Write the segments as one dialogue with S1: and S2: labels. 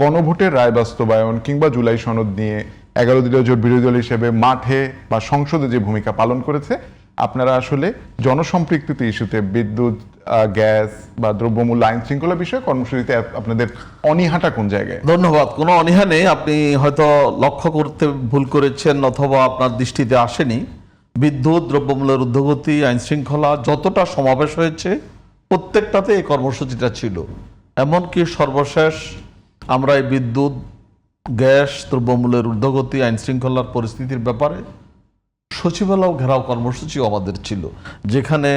S1: গণভোটের রায় বাস্তবায়ন কিংবা জুলাই সনদ নিয়ে 11 দলীয় জোট বিরোধী দল হিসেবে মাঠে বা সংসদে যে ভূমিকা পালন করেছে, আপনারা আসলে জনসম্পৃক্ত ইস্যুতে বিদ্যুৎ, গ্যাস বা দ্রব্যমূল্য, আইন শৃঙ্খলা বিষয়ে কর্মসূচিতে আপনাদের অনীহাটা কোন জায়গায়?
S2: ধন্যবাদ। কোনো অনীহা নেই। আপনি হয়তো লক্ষ্য করতে ভুল করেছেন অথবা আপনার দৃষ্টিতে আসেনি। বিদ্যুৎ, দ্রব্যমূল্যের ঊর্ধ্বগতি, আইন শৃঙ্খলা যতটা সমাবেশ হয়েছে প্রত্যেকটাতে এই কর্মসূচিটা ছিল। এমনকি সর্বশেষ আমরা এই বিদ্যুৎ, গ্যাস, দ্রব্যমূল্যের ঊর্ধ্বগতি, আইন শৃঙ্খলার পরিস্থিতির ব্যাপারে সচিবালয় ঘেরাও কর্মসূচিও আমাদের ছিল, যেখানে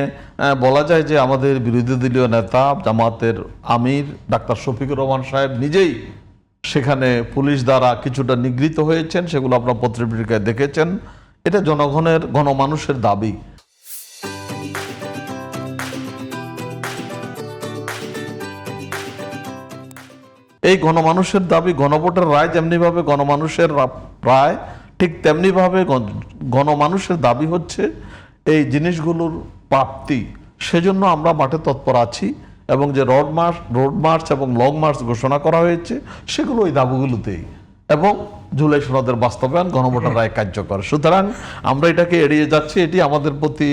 S2: বলা যায় যে আমাদের বিরোধী দলীয় নেতা জামাতের আমির ডাক্তার শফিকুর রহমান সাহেব নিজেই সেখানে পুলিশ দ্বারা কিছুটা নিগৃহীত হয়েছেন। সেগুলো আপনারা পত্রপত্রিকায় দেখেছেন। এটা জনগণের, গণমানুষের দাবি। এই গণমানুষের দাবি, গণভোটের রায় যেমনিভাবে গণমানুষের রায়, ঠিক তেমনিভাবে গণমানুষের দাবি হচ্ছে এই জিনিসগুলোর প্রাপ্তি। সেজন্য আমরা মাঠে তৎপর আছি এবং যে রোড মার্চ এবং লং মার্চ ঘোষণা করা হয়েছে সেগুলো ওই দাবিগুলোতেই, এবং জুলাই সনদের বাস্তবায়ন, গণভোটের রায় কার্যকর। সুতরাং আমরা এটাকে এড়িয়ে যাচ্ছি। এটি আমাদের প্রতি,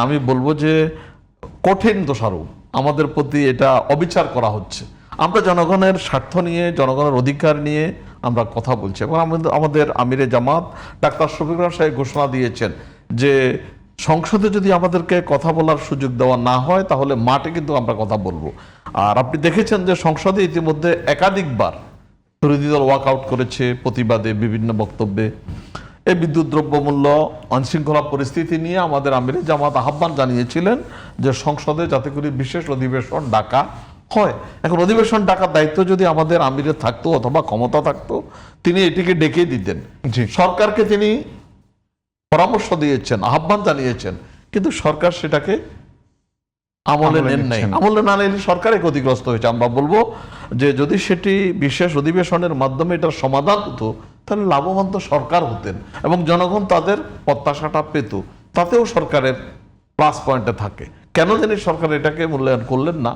S2: আমি বলবো যে কঠিন দোষারোপ, আমাদের প্রতি এটা অবিচার করা হচ্ছে। আমরা জনগণের স্বার্থ নিয়ে, জনগণের অধিকার নিয়ে আমরা কথা বলছি এবং আমাদের আমিরে জামাত ডাক্তার শফিকুর রহমান সাহেব ঘোষণা দিয়েছেন যে সংসদে যদি আমাদেরকে কথা বলার সুযোগ দেওয়া না হয় তাহলে মাঠে কিন্তু আমরা কথা বলবো। আর আপনি দেখেছেন যে সংসদে ইতিমধ্যে একাধিকবার বিরোধী দল ওয়াকআউট করেছে প্রতিবাদে, বিভিন্ন বক্তব্যে। এই বিদ্যুৎ, দ্রব্যমূল্য, আইনশৃঙ্খলা পরিস্থিতি নিয়ে আমাদের আমিরে জামাত আহ্বান জানিয়েছিলেন যে সংসদে যাতে করে বিশেষ অধিবেশন ডাকা হয়। এখন অধিবেশন ডাকার দায়িত্ব যদি আমাদের আমিরের থাকতো অথবা ক্ষমতা থাকতো, তিনি এটিকে ডেকে দিতেন। সরকারকে তিনি পরামর্শ দিয়েছেন, আহ্বান জানিয়েছেন, কিন্তু সরকার সেটাকে আমলে নেন নাই। আমলে না নিলে সরকারে ক্ষতিগ্রস্ত হয়েছে। আমরা বলবো যে যদি সেটি বিশেষ অধিবেশনের মাধ্যমে এটার সমাধান হতো তাহলে লাভবান তো সরকার হতেন এবং জনগণ তাদের প্রত্যাশাটা পেত, তাতেও সরকারের প্লাস পয়েন্টে থাকে। কেন জানি সরকার এটাকে মূল্যায়ন করলেন না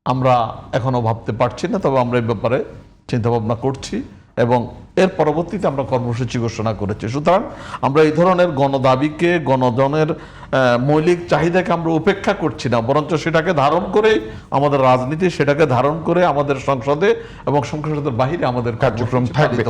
S2: আমরা এখনো ভাবতে পারছি না, তবে আমরা এই ব্যাপারে চিন্তা ভাবনা করছি এবং এর পরবর্তীতে আমরা কর্মসূচি ঘোষণা করেছি। সুতরাং আমরা এই ধরনের গণদাবিকে, গণজনের মৌলিক চাহিদাকে আমরা উপেক্ষা করছি না, বরঞ্চ সেটাকে ধারণ করেই আমাদের রাজনীতি, সেটাকে ধারণ করে আমাদের সংসদে এবং সংসদের বাহিরে আমাদের কার্যক্রম থাকবে।